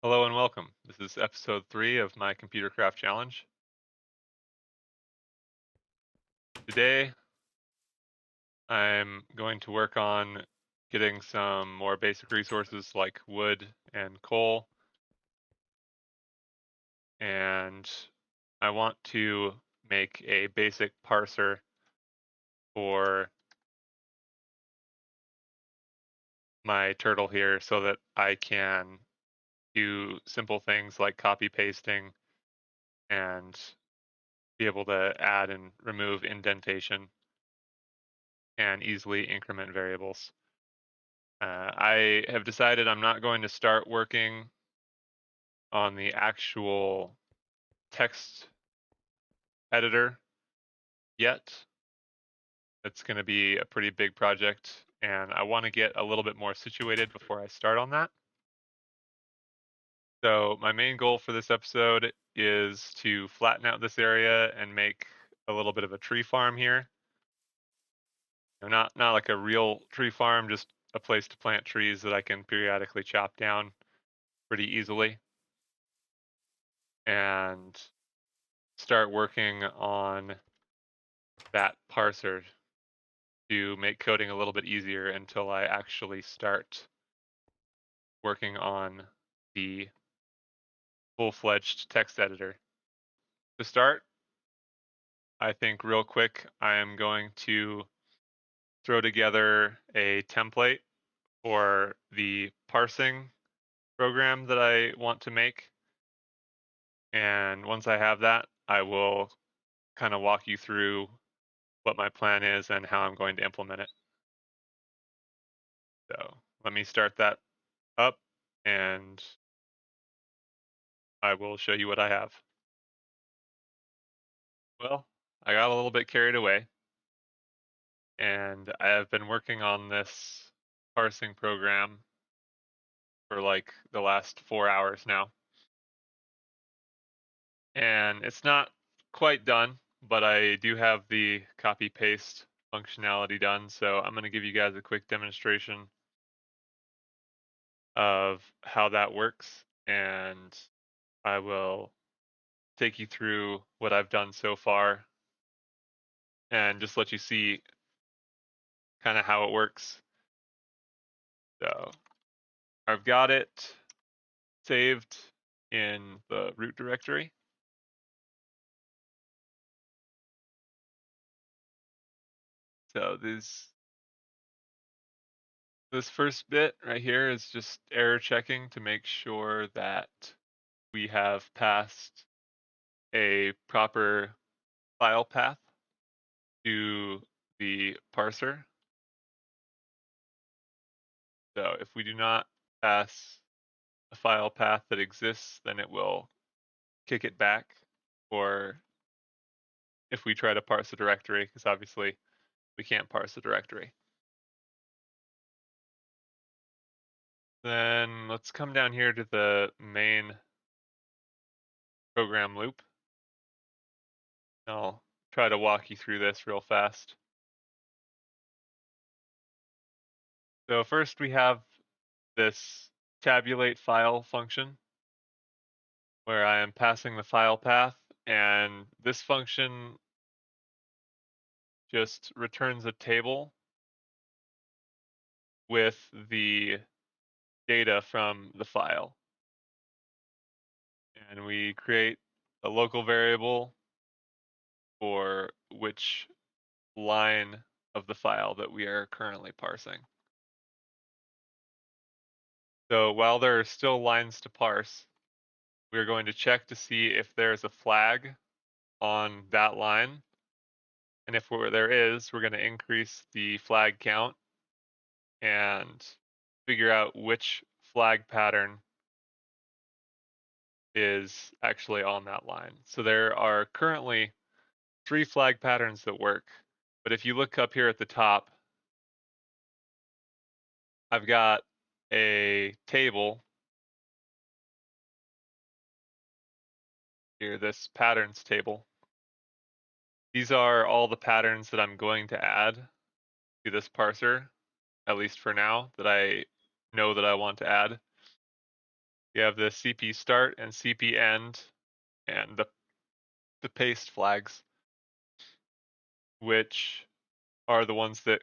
Hello and welcome. This is episode 3 of my ComputerCraft Challenge. Today, I'm going to work on getting some more basic resources like wood and coal, and I want to make a basic parser for my turtle here so that I can do simple things like copy pasting and be able to add and remove indentation and easily increment variables. I have decided I'm not going to start working on the actual text editor yet. It's going to be a pretty big project, and I want to get a little bit more situated before I start on that. So my main goal for this episode is to flatten out this area and make a little bit of a tree farm here. Not like a real tree farm, just a place to plant trees that I can periodically chop down pretty easily. And start working on that parser to make coding a little bit easier until I actually start working on the full-fledged text editor. To start, I think real quick, I am going to throw together a template for the parsing program that I want to make. And once I have that, I will kind of walk you through what my plan is and how I'm going to implement it. So let me start that up and I will show you what I have. Well, I got a little bit carried away and I have been working on this parsing program for like the last 4 hours now. And it's not quite done, but I do have the copy paste functionality done. So I'm going to give you guys a quick demonstration of how that works. And I will take you through what I've done so far and just let you see kind of how it works. So I've got it saved in the root directory. So this first bit right here is just error checking to make sure that we have passed a proper file path to the parser. So if we do not pass a file path that exists, then it will kick it back. Or if we try to parse a directory, because obviously we can't parse a directory. Then let's come down here to the main program loop. I'll try to walk you through this real fast. So first we have this tabulate file function where I am passing the file path, and this function just returns a table with the data from the file. And we create a local variable for which line of the file that we are currently parsing. So while there are still lines to parse, we're going to check to see if there's a flag on that line. And if there is, we're going to increase the flag count and figure out which flag pattern is actually on that line. So there are currently 3 flag patterns that work. But if you look up here at the top, I've got a table here, this patterns table. These are all the patterns that I'm going to add to this parser, at least for now, that I know that I want to add. we have the CP start and CP end and the paste flags, which are the ones that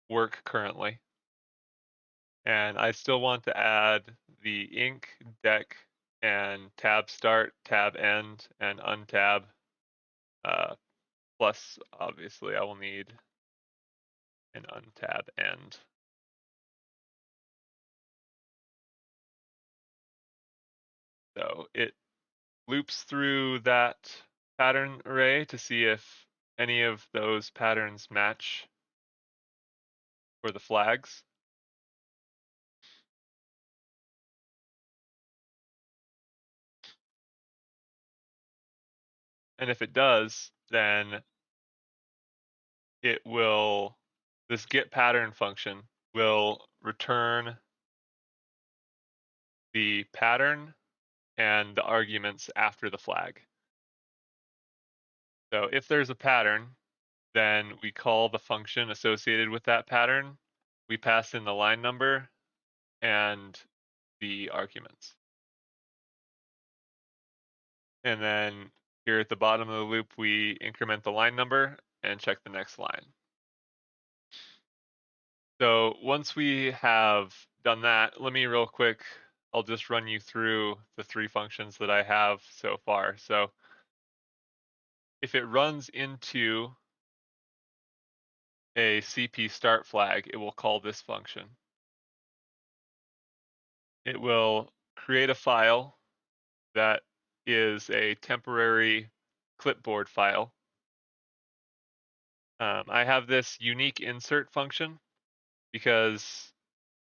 work currently. And I still want to add the inc, dec, and tab start, tab end, and untab. Plus, obviously, I will need an untab end. So it loops through that pattern array to see if any of those patterns match for the flags. And if it does, then it will, this get pattern function will return the pattern and the arguments after the flag. So if there's a pattern, then we call the function associated with that pattern. We pass in the line number and the arguments. And then here at the bottom of the loop, we increment the line number and check the next line. So once we have done that, let me real quick, I'll just run you through the 3 functions that I have so far. So if it runs into a CP start flag, it will call this function. It will create a file that is a temporary clipboard file. I have this unique insert function because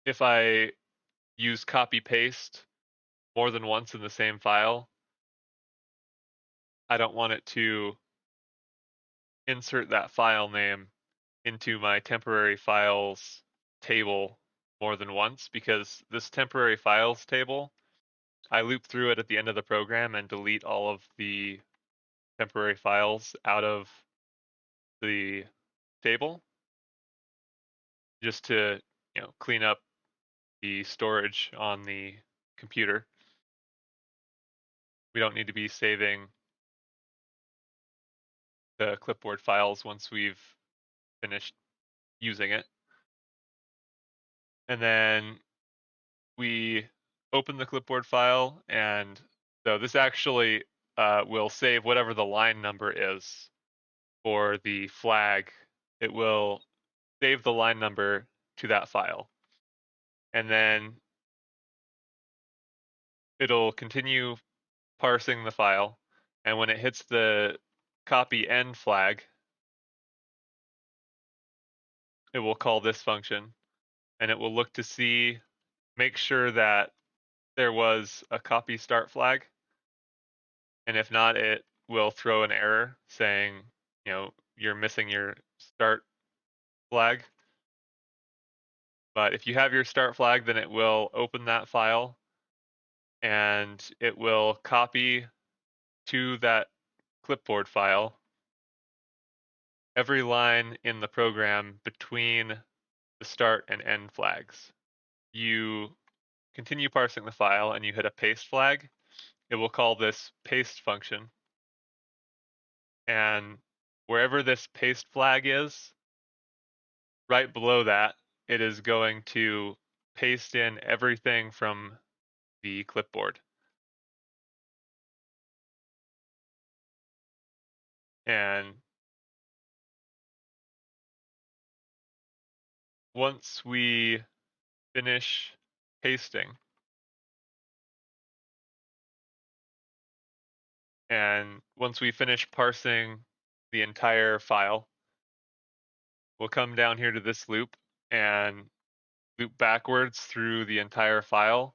if I use copy paste more than once in the same file, I don't want it to insert that file name into my temporary files table more than once, because this temporary files table, I loop through it at the end of the program and delete all of the temporary files out of the table just to, clean up the storage on the computer. We don't need to be saving the clipboard files once we've finished using it. And then we open the clipboard file, and so this actually will save whatever the line number is for the flag. It will save the line number to that file. And then it'll continue parsing the file. And when it hits the copy end flag, it will call this function, and it will look to see, make sure that there was a copy start flag. And if not, it will throw an error saying, you're missing your start flag. But if you have your start flag, then it will open that file and it will copy to that clipboard file every line in the program between the start and end flags. You continue parsing the file and you hit a paste flag, it will call this paste function. And wherever this paste flag is, right below that, it is going to paste in everything from the clipboard. And once we finish pasting, and once we finish parsing the entire file, we'll come down here to this loop and loop backwards through the entire file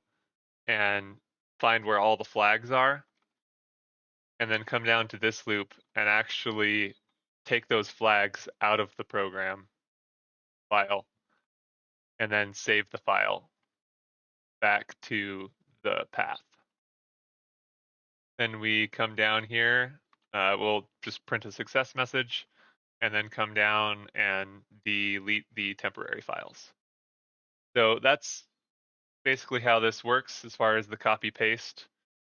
and find where all the flags are, and then come down to this loop and actually take those flags out of the program file and then save the file back to the path. Then we come down here, we'll just print a success message and then come down and delete the temporary files. So that's basically how this works as far as the copy paste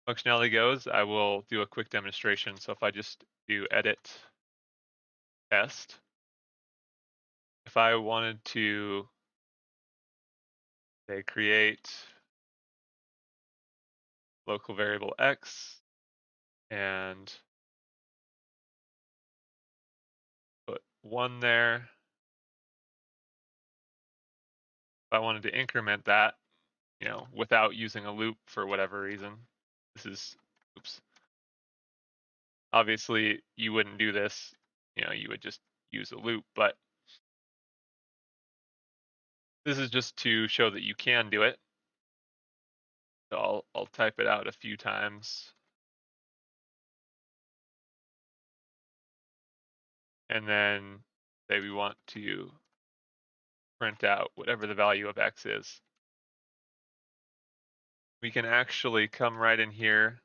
functionality goes. I will do a quick demonstration. So if I just do edit test, if I wanted to say create local variable x and put 1 there. If I wanted to increment that, without using a loop for whatever reason, this is, oops. Obviously, you wouldn't do this, you would just use a loop, but this is just to show that you can do it. So I'll type it out a few times. And then say we want to print out whatever the value of x is. We can actually come right in here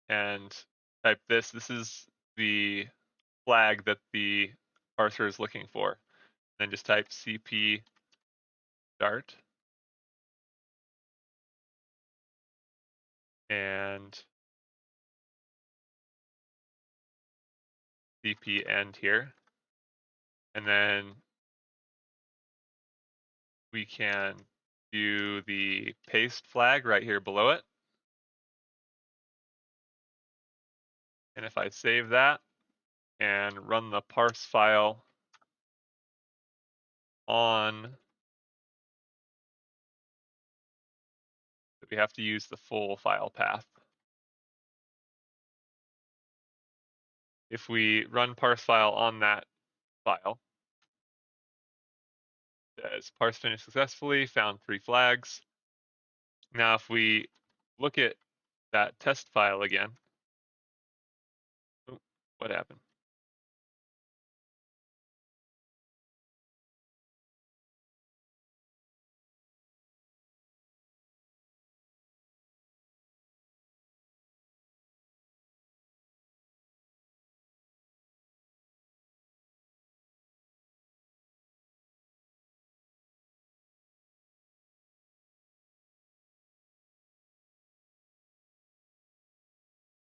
and type this. This is the flag that the parser is looking for. Then just type cp start and cp end here. And then we can do the paste flag right here below it. And if I save that and run the parseFile on, we have to use the full file path. If we run parseFile on that file, it says parse finished successfully, found 3 flags. Now if we look at that test file again, what happened?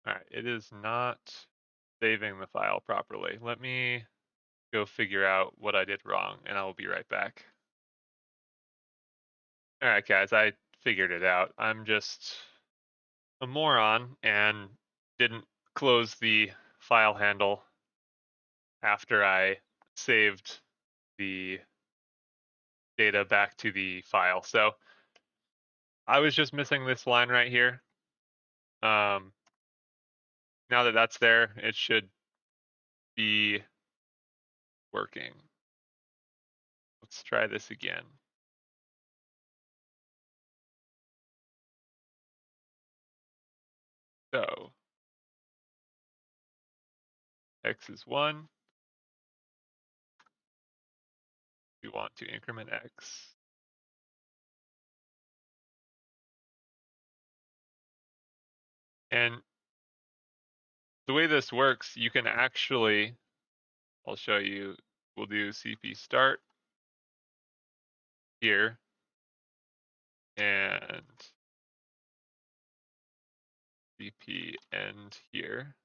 All right, it is not saving the file properly. Let me go figure out what I did wrong and I will be right back. All right, guys, I figured it out. I'm just a moron and didn't close the file handle after I saved the data back to the file. So I was just missing this line right here. Now that that's there, it should be working. Let's try this again. So x is 1. We want to increment x. And the way this works, you can actually, I'll show you, we'll do cp start here and cp end here.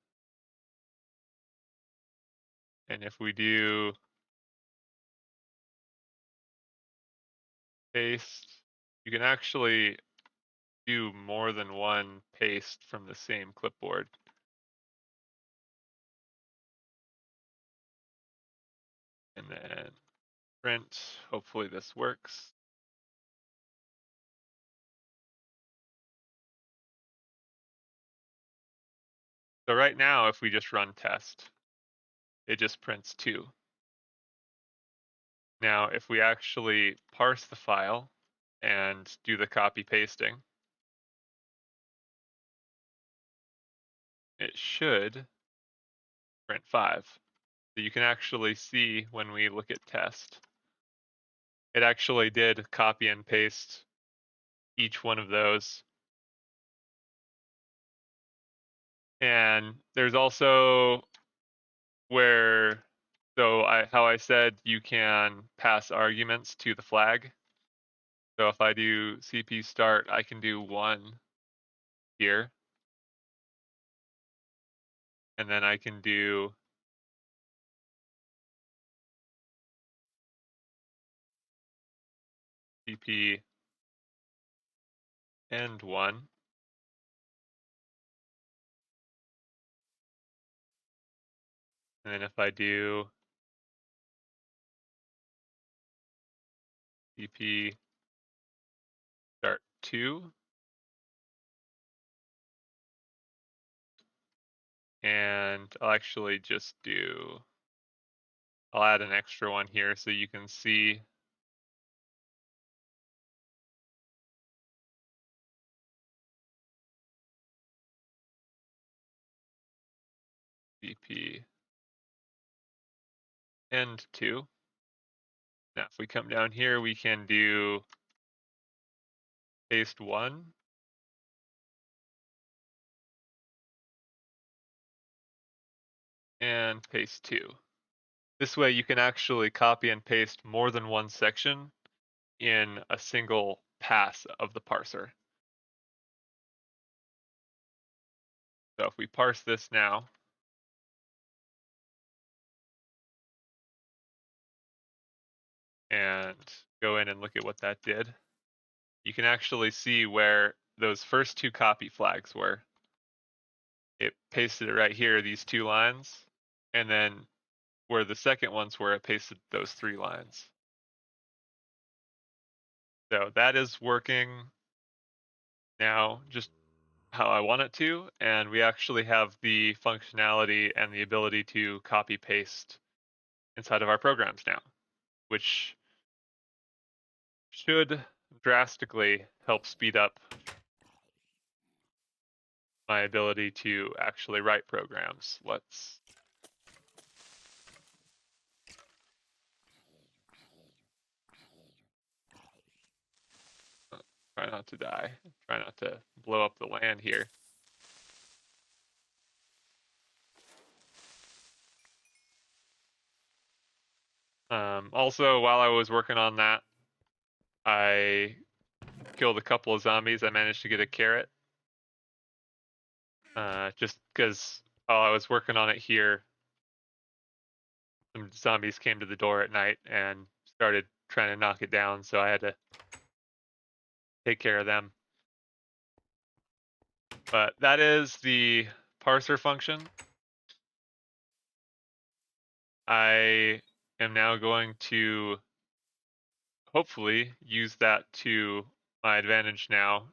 And if we do paste, you can actually do more than one paste from the same clipboard. And then print, hopefully this works. So right now, if we just run test, it just prints 2. Now, if we actually parse the file and do the copy pasting, it should print 5. So you can actually see when we look at test, it actually did copy and paste each one of those. And there's also where, how I said you can pass arguments to the flag. So if I do CP start, I can do 1 here. And then I can do CP end 1. And then if I do CP start 2, and I'll actually just do, I'll add an extra one here so you can see. CP end 2. Now if we come down here, we can do paste 1. And paste 2. This way you can actually copy and paste more than one section in a single pass of the parser. So if we parse this now, and go in and look at what that did, you can actually see where those first 2 copy flags were. It pasted it right here, these 2 lines, and then where the second ones were, it pasted those 3 lines. So that is working now just how I want it to, and we actually have the functionality and the ability to copy paste inside of our programs now, which should drastically help speed up my ability to actually write programs. Let's try not to die, try not to blow up the land here. Also, while I was working on that, I killed a couple of zombies. I managed to get a carrot. Just because while I was working on it here, some zombies came to the door at night and started trying to knock it down, so I had to take care of them. But that is the parser function. I am now going to hopefully use that to my advantage now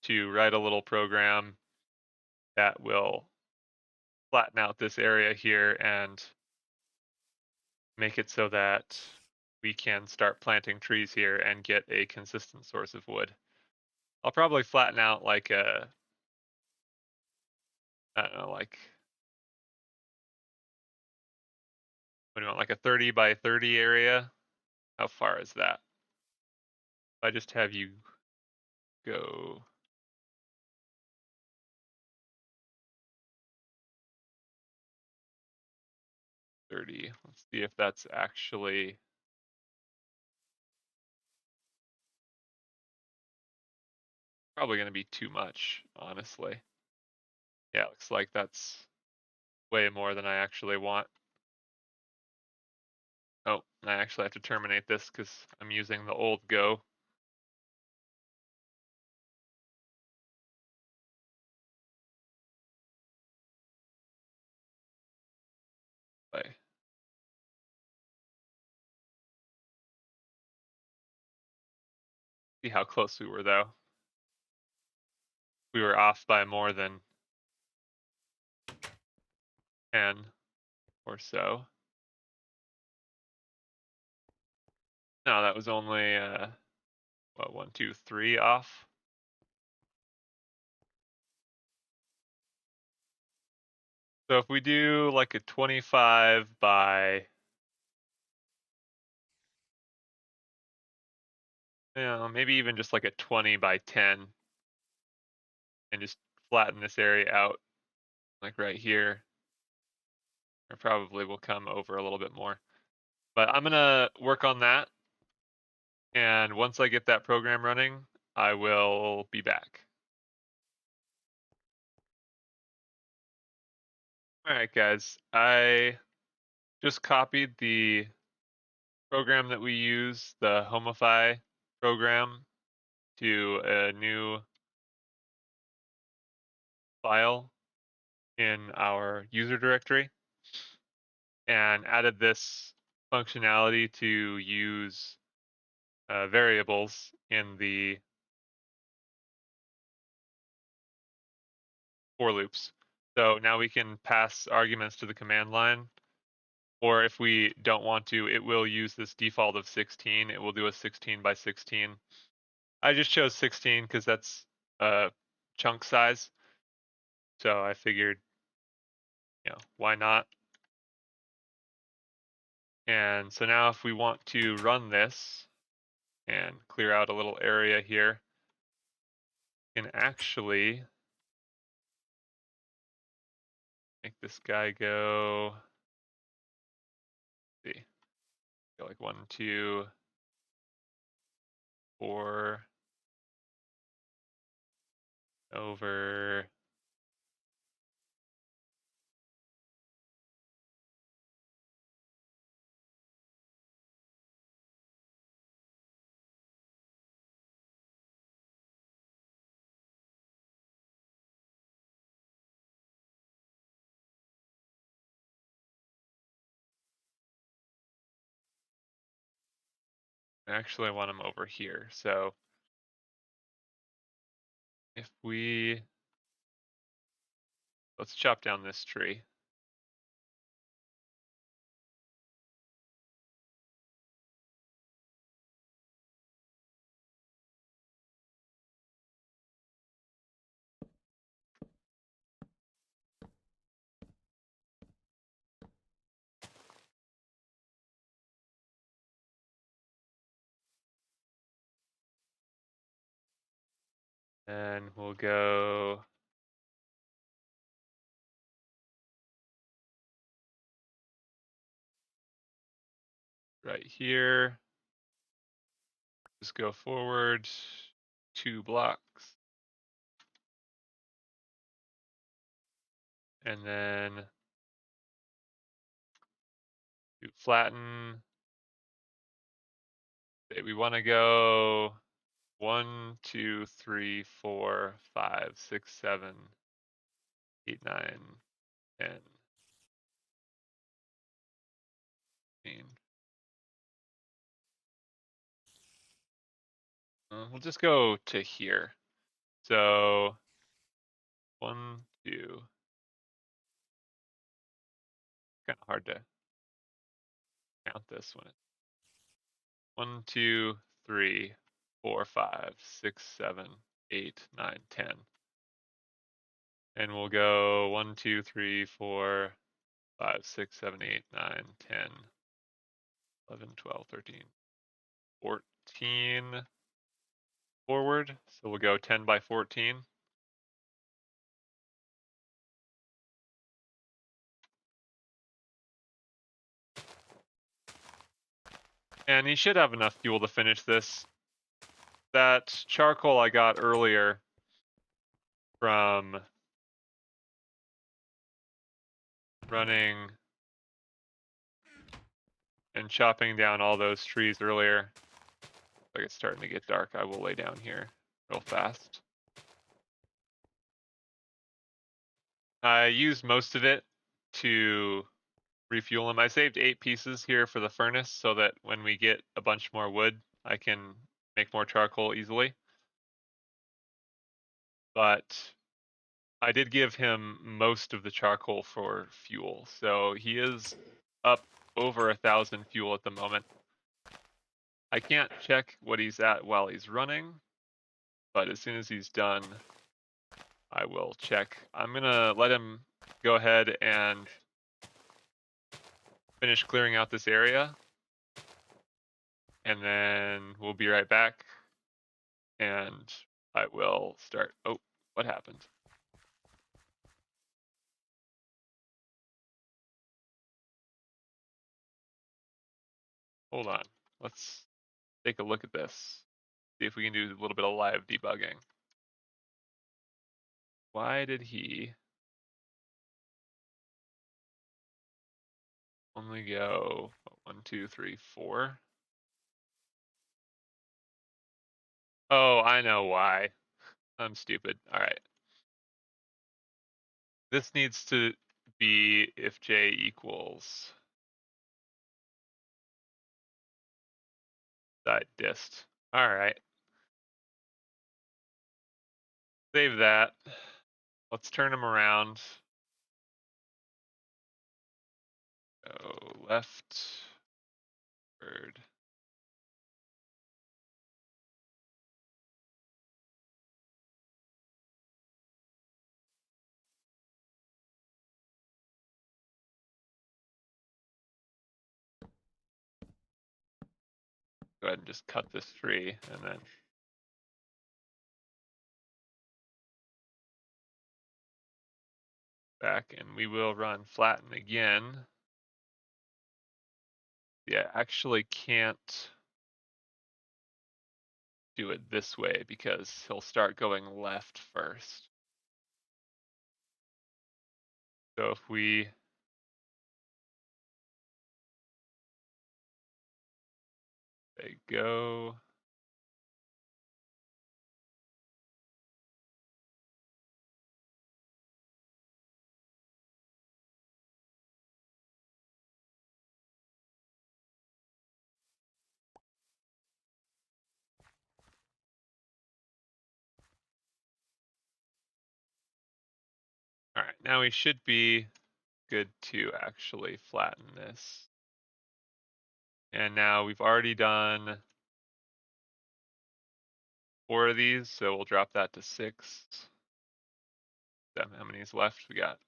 to write a little program that will flatten out this area here and make it so that we can start planting trees here and get a consistent source of wood. I'll probably flatten out like a, I don't know, like, what do you want, like a 30 by 30 area? How far is that? If I just have you go 30, let's see if that's actually, probably going to be too much, honestly. Yeah, looks like that's way more than I actually want. Oh, I actually have to terminate this because I'm using the old Go. Play. See how close we were though. We were off by more than 10 or so. No, that was only, what, 1, 2, 3 off? So if we do like a 25 by, you know, maybe even just like a 20 by 10 and just flatten this area out like right here, or probably will come over a little bit more. But I'm gonna work on that And once I get that program running, I will be back. All right, guys, I just copied the program that we use, the Homify program, to a new file in our user directory and added this functionality to use variables in the for loops. So now we can pass arguments to the command line, or if we don't want to, it will use this default of 16. It will do a 16 by 16. I just chose 16 because that's chunk size. So I figured, why not? And so now if we want to run this and clear out a little area here, we can actually make this guy go, let's see, go like 1, 2, 4, over. Actually, I want him over here. So if let's chop down this tree. And we'll go right here. Just go forward 2 blocks. And then do flatten. We want to go 1, 2, 3, 4, 5, 6, 7, 8, 9, 10, 15. We'll just go to here. So 1, 2. Kind of hard to count this one. 1, 2, 3, 4, 5, 6, 7, 8, 9, 10. And we'll go 1, 2, 3, 4, 5, 6, 7, 8, 9, 10, 11, 12, 13, 14 forward. So we'll go 10 by 14. And he should have enough fuel to finish this. That charcoal I got earlier from running and chopping down all those trees earlier. Like it's starting to get dark. I will lay down here real fast. I used most of it to refuel them. I saved 8 pieces here for the furnace so that when we get a bunch more wood, I can make more charcoal easily. But I did give him most of the charcoal for fuel. So he is up over 1,000 fuel at the moment. I can't check what he's at while he's running, but as soon as he's done, I will check. I'm gonna let him go ahead and finish clearing out this area, and then we'll be right back, and I will start. Oh, what happened? Hold on, let's take a look at this. See if we can do a little bit of live debugging. Why did he only go 1, 2, 3, 4? Oh, I know why. I'm stupid. All right. This needs to be if j equals dist. All right. Save that. Let's turn them around. Go left, word. Go ahead and just cut this free and then back, and we will run flatten again. Yeah, actually can't do it this way because he'll start going left first. So if we say go, all right, now we should be good to actually flatten this. And now we've already done 4 of these, so we'll drop that to 6. How many is left? We got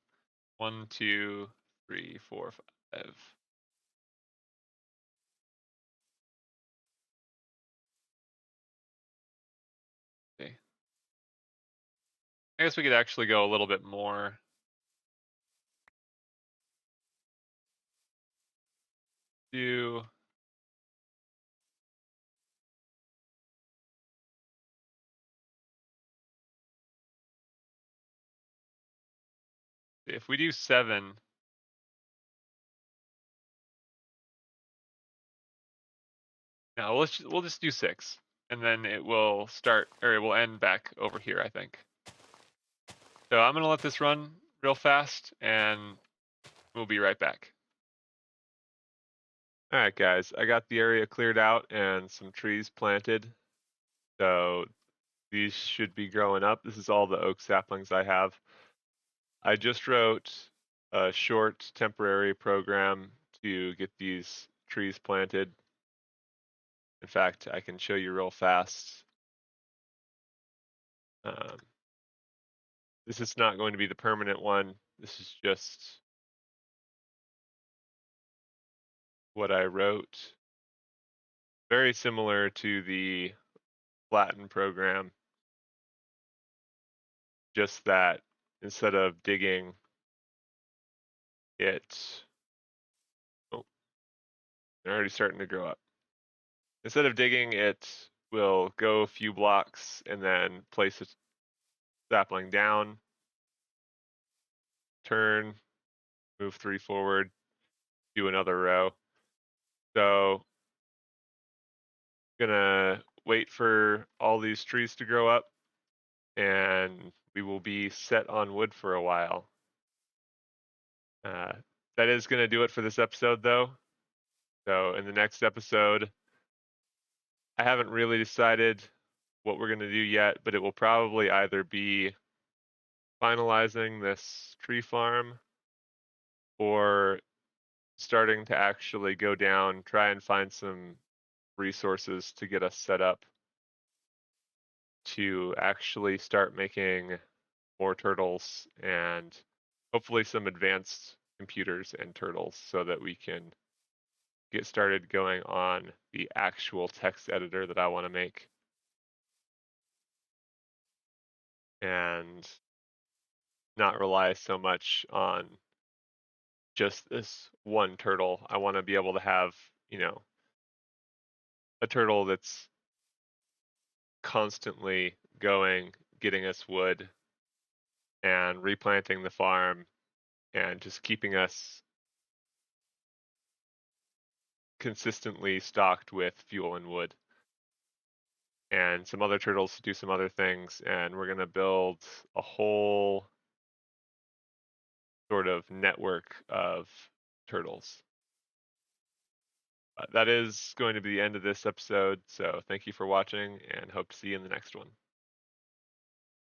1, 2, 3, 4, 5. Okay. I guess we could actually go a little bit more. Do if we do 7, no, we'll just do 6, and then it will start, or it will end back over here, I think. So I'm gonna let this run real fast, and we'll be right back. All right, guys, I got the area cleared out and some trees planted. So these should be growing up. This is all the oak saplings I have. I just wrote a short temporary program to get these trees planted. In fact, I can show you real fast. This is not going to be the permanent one. This is just what I wrote. Very similar to the flatten program, just that instead of digging it, oh, they're already starting to grow up. Instead of digging, it will go a few blocks and then place a sapling down, turn, move 3 forward, do another row. So gonna wait for all these trees to grow up, and we will be set on wood for a while. That is gonna do it for this episode, though. So in the next episode, I haven't really decided what we're gonna do yet, but it will probably either be finalizing this tree farm or starting to actually go down, try and find some resources to get us set up to actually start making more turtles and hopefully some advanced computers and turtles so that we can get started going on the actual text editor that I want to make. And not rely so much on just this one turtle. I want to be able to have, a turtle that's constantly going, getting us wood, and replanting the farm, and just keeping us consistently stocked with fuel and wood. And some other turtles to do some other things, and we're gonna build a whole sort of network of turtles. That is going to be the end of this episode, so thank you for watching, and hope to see you in the next one.